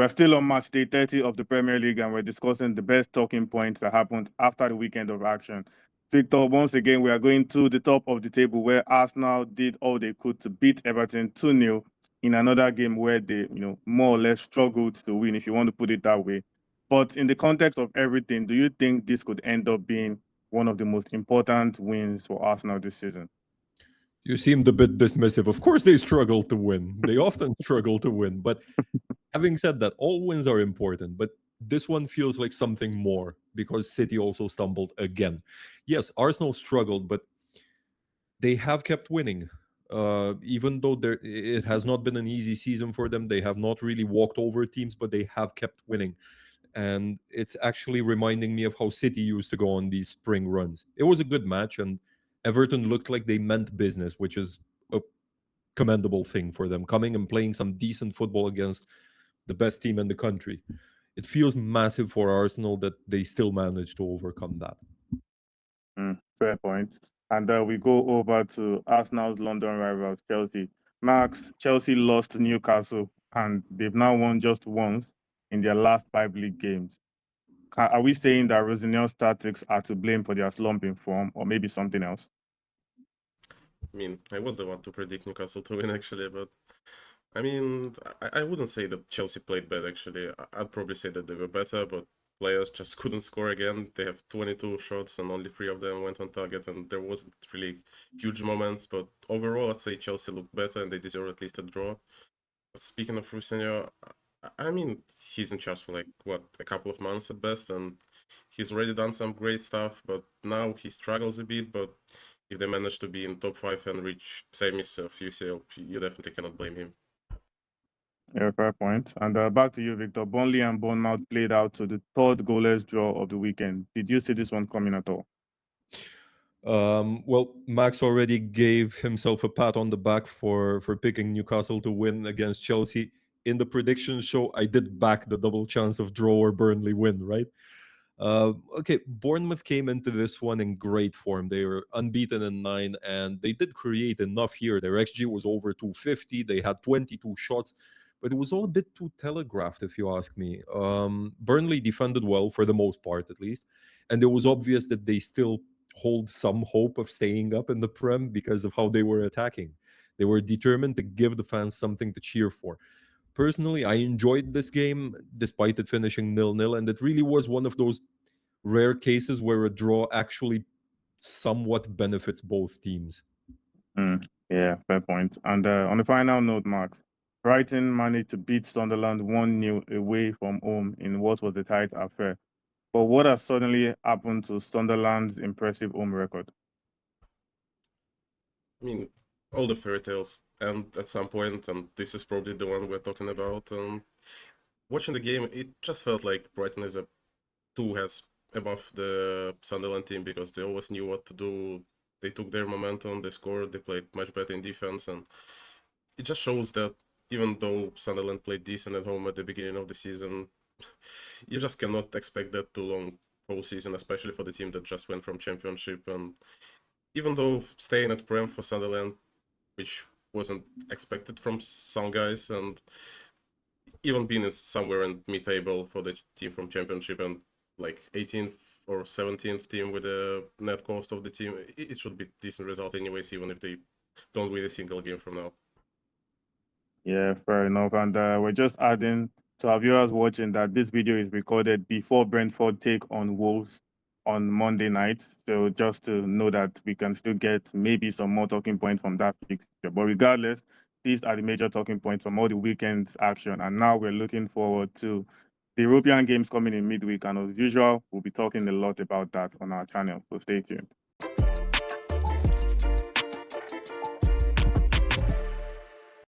We're still on match day 30 of the Premier League, and we're discussing the best talking points that happened after the weekend of action. Victor, once again, we are going to the top of the table where Arsenal did all they could to beat Everton 2-0 in another game where they, more or less struggled to win, if you want to put it that way. But in the context of everything, do you think this could end up being one of the most important wins for Arsenal this season? You seemed a bit dismissive. Of course, they struggle to win. They often struggle to win. But having said that, all wins are important. But this one feels like something more because City also stumbled again. Yes, Arsenal struggled, but they have kept winning. Even though it has not been an easy season for them, they have not really walked over teams, but they have kept winning. And it's actually reminding me of how City used to go on these spring runs. It was a good match, and Everton looked like they meant business, which is a commendable thing for them, coming and playing some decent football against the best team in the country. It feels massive for Arsenal that they still managed to overcome that. Fair point. And we go over to Arsenal's London rivals, Chelsea. Max, Chelsea lost to Newcastle, and they've now won just once in their last 5 league games. Are we saying that Rosinel's tactics are to blame for their slump in form, or maybe something else? I mean, I was the one to predict Newcastle to win, actually, but I mean, I wouldn't say that Chelsea played bad, actually. I'd probably say that they were better, but players just couldn't score again. They have 22 shots and only 3 of them went on target, and there wasn't really huge moments. But overall, I'd say Chelsea looked better and they deserve at least a draw. But speaking of Rosinel, I mean, he's in charge for a couple of months at best, and he's already done some great stuff, but now he struggles a bit. But if they manage to be in top 5 and reach semis of UCL, you definitely cannot blame him. Yeah, fair point. And back to you, Victor. Burnley and Bournemouth played out to the third goalless draw of the weekend. Did you see this one coming at all? Well, Max already gave himself a pat on the back for picking Newcastle to win against Chelsea. In the prediction show, I did back the double chance of draw or Burnley win, right? Okay, Bournemouth came into this one in great form. They were unbeaten in 9, and they did create enough here. Their XG was over 250. They had 22 shots, but it was all a bit too telegraphed, if you ask me. Burnley defended well, for the most part at least, and it was obvious that they still hold some hope of staying up in the Prem because of how they were attacking. They were determined to give the fans something to cheer for. Personally, I enjoyed this game despite it finishing 0-0, and it really was one of those rare cases where a draw actually somewhat benefits both teams. Yeah, fair point. And on the final note, Max, Brighton managed to beat Sunderland 1-0 away from home in what was a tight affair. But what has suddenly happened to Sunderland's impressive home record? I mean, all the fairy tales end at some point, and this is probably the one we're talking about. Watching the game, it just felt like Brighton is a 2 heads above the Sunderland team because they always knew what to do. They took their momentum, they scored, they played much better in defense, and it just shows that even though Sunderland played decent at home at the beginning of the season, you just cannot expect that too long whole season, especially for the team that just went from Championship. And even though staying at Prem for Sunderland, which wasn't expected from some guys, and even being somewhere in mid-table for the team from Championship and 18th or 17th team with the net cost of the team, it should be decent result anyways, even if they don't win a single game from now. Yeah, fair enough. And we're just adding to our viewers watching that this video is recorded before Brentford take on Wolves on Monday night. So just to know that we can still get maybe some more talking points from that fixture. But regardless, these are the major talking points from all the weekend's action. And now we're looking forward to the European games coming in midweek. And as usual, we'll be talking a lot about that on our channel. So stay tuned.